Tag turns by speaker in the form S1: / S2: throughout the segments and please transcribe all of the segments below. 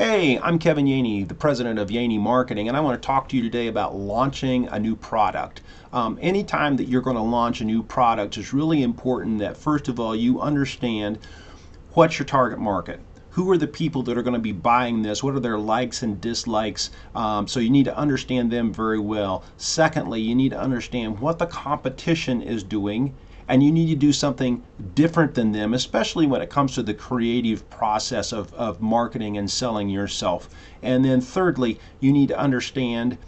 S1: Hey, I'm Kevin Yaney, the president of Yaney Marketing, and I want to talk to you today about launching a new product. Anytime that you're going to launch a new product, it's really important that first of all you understand what's your target market. Who are the people that are going to be buying this? What are their likes and dislikes? So you need to understand them very well. Secondly, you need to understand what the competition is doing, and you need to do something different than them, especially when it comes to the creative process of marketing and selling yourself. And then thirdly, you need to understand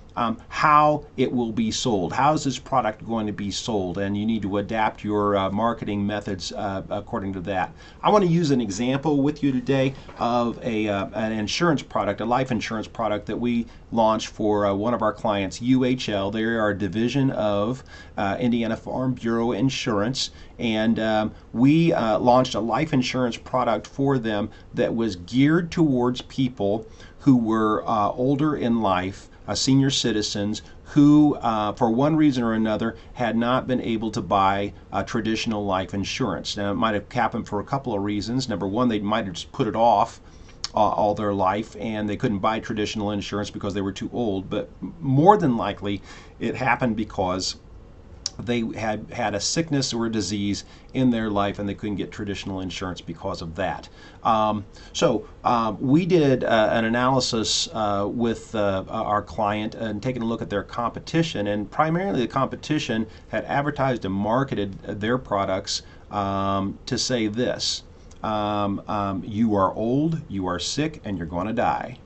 S1: how it will be sold. How is this product going to be sold? And you need to adapt your marketing methods according to that. I want to use an example with you today of an insurance product, a life insurance product that we launched for one of our clients, UHL. They are a division of Indiana Farm Bureau Insurance, and we launched a life insurance product for them that was geared towards people who were older in life, senior citizens who, for one reason or another, had not been able to buy traditional life insurance. Now, it might have happened for a couple of reasons. Number one, they might have just put it off all their life and they couldn't buy traditional insurance because they were too old. But more than likely, it happened because they had a sickness or a disease in their life and they couldn't get traditional insurance because of that. We did an analysis with our client and taking a look at their competition, and primarily the competition had advertised and marketed their products to say this: you are old, you are sick, and you're going to die.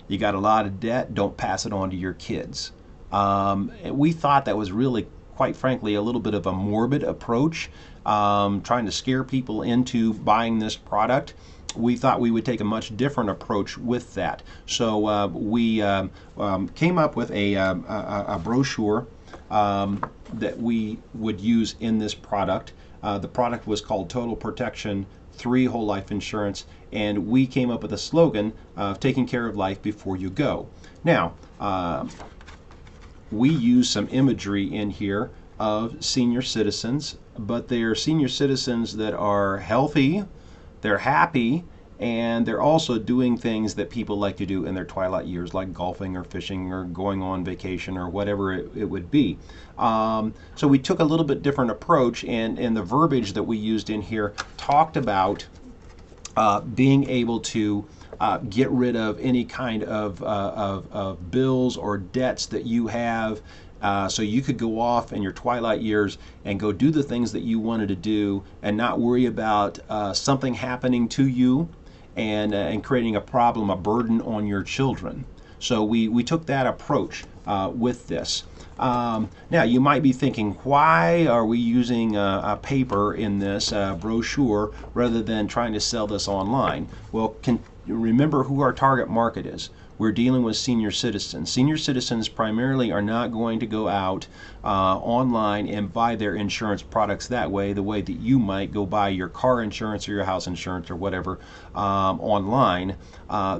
S1: You got a lot of debt, don't pass it on to your kids. We thought that was really, quite frankly, a little bit of a morbid approach, trying to scare people into buying this product. We thought we would take a much different approach with that. So we came up with a brochure that we would use in this product. The product was called Total Protection 3 Whole Life Insurance, and we came up with a slogan of taking care of life before you go. Now, we use some imagery in here of senior citizens, but they're senior citizens that are healthy, they're happy, and they're also doing things that people like to do in their twilight years, like golfing or fishing or going on vacation or whatever it would be. So we took a little bit different approach, and the verbiage that we used in here talked about being able to get rid of any kind of bills or debts that you have, so you could go off in your twilight years and go do the things that you wanted to do and not worry about something happening to you and creating a problem, a burden on your children. So we took that approach with this. Now you might be thinking, why are we using a paper in this brochure rather than trying to sell this online? Well, remember who our target market is. We're dealing with senior citizens. Senior citizens primarily are not going to go out online and buy their insurance products that way, the way that you might go buy your car insurance or your house insurance or whatever online.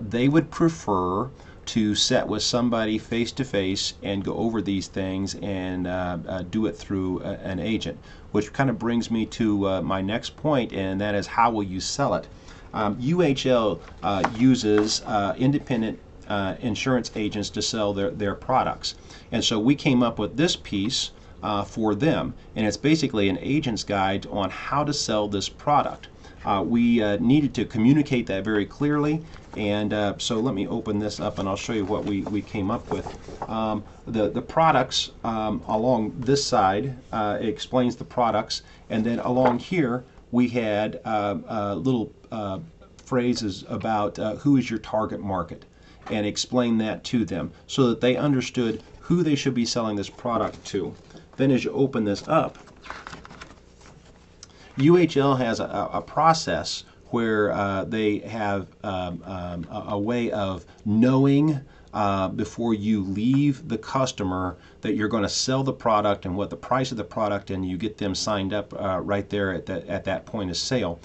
S1: They would prefer to sit with somebody face to face and go over these things and do it through an agent, which kind of brings me to my next point, and that is, how will you sell it? UHL uses independent insurance agents to sell their products, and so we came up with this piece for them, and it's basically an agent's guide on how to sell this product. We needed to communicate that very clearly, and so let me open this up and I'll show you what we came up with. The products along this side, it explains the products, and then along here we had little phrases about who is your target market, and explain that to them so that they understood who they should be selling this product to. Then as you open this up, UHL has a process where they have a way of knowing before you leave the customer that you're going to sell the product and what the price of the product, and you get them signed up right there at that point of sale.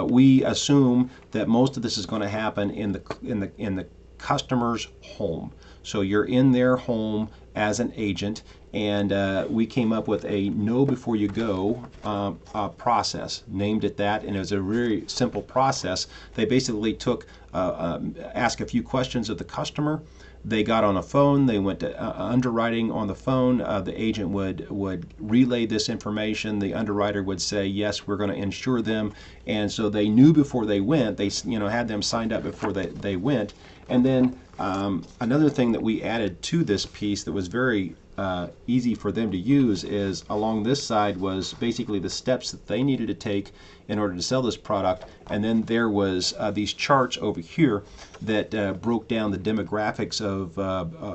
S1: We assume that most of this is going to happen in the customer's home. So you're in their home as an agent, and we came up with a know before you go process, named it that, and it was a very simple process. They basically took asked a few questions of the customer. They got on a phone. They went to underwriting on the phone. The agent would relay this information. The underwriter would say, yes, we're going to insure them. And so they knew before they went. They had them signed up before they went. And then another thing that we added to this piece that was very easy for them to use is along this side was basically the steps that they needed to take in order to sell this product, and then there was these charts over here that broke down the demographics of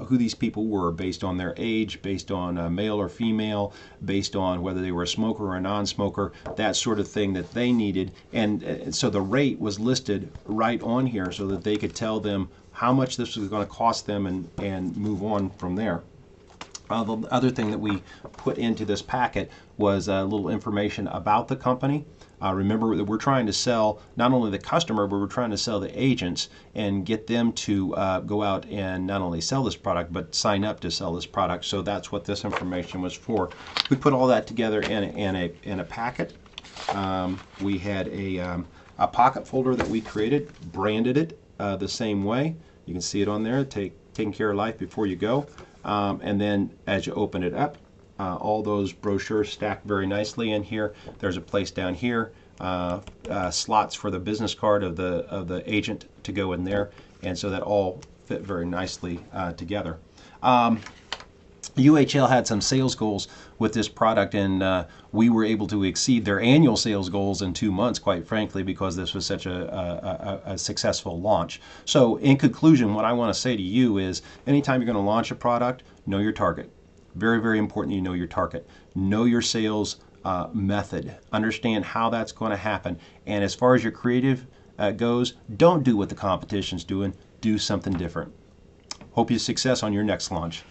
S1: who these people were based on their age, based on male or female, based on whether they were a smoker or a non-smoker, that sort of thing that they needed. And so the rate was listed right on here so that they could tell them how much this was going to cost them and move on from there. The other thing that we put into this packet was a little information about the company. Remember that we're trying to sell not only the customer, but we're trying to sell the agents and get them to go out and not only sell this product, but sign up to sell this product. So that's what this information was for. We put all that together in a packet. We had a pocket folder that we created, branded it the same way. You can see it on there, taking care of life before you go. And then as you open it up, all those brochures stack very nicely in here. There's a place down here, slots for the business card of the agent to go in there, and so that all fit very nicely together. UHL had some sales goals with this product, and we were able to exceed their annual sales goals in 2 months, quite frankly, because this was such a successful launch. So in conclusion, what I want to say to you is anytime you're going to launch a product, know your target. Very, very important you know your target. Know your sales method. Understand how that's going to happen. And as far as your creative goes, don't do what the competition's doing. Do something different. Hope you success on your next launch.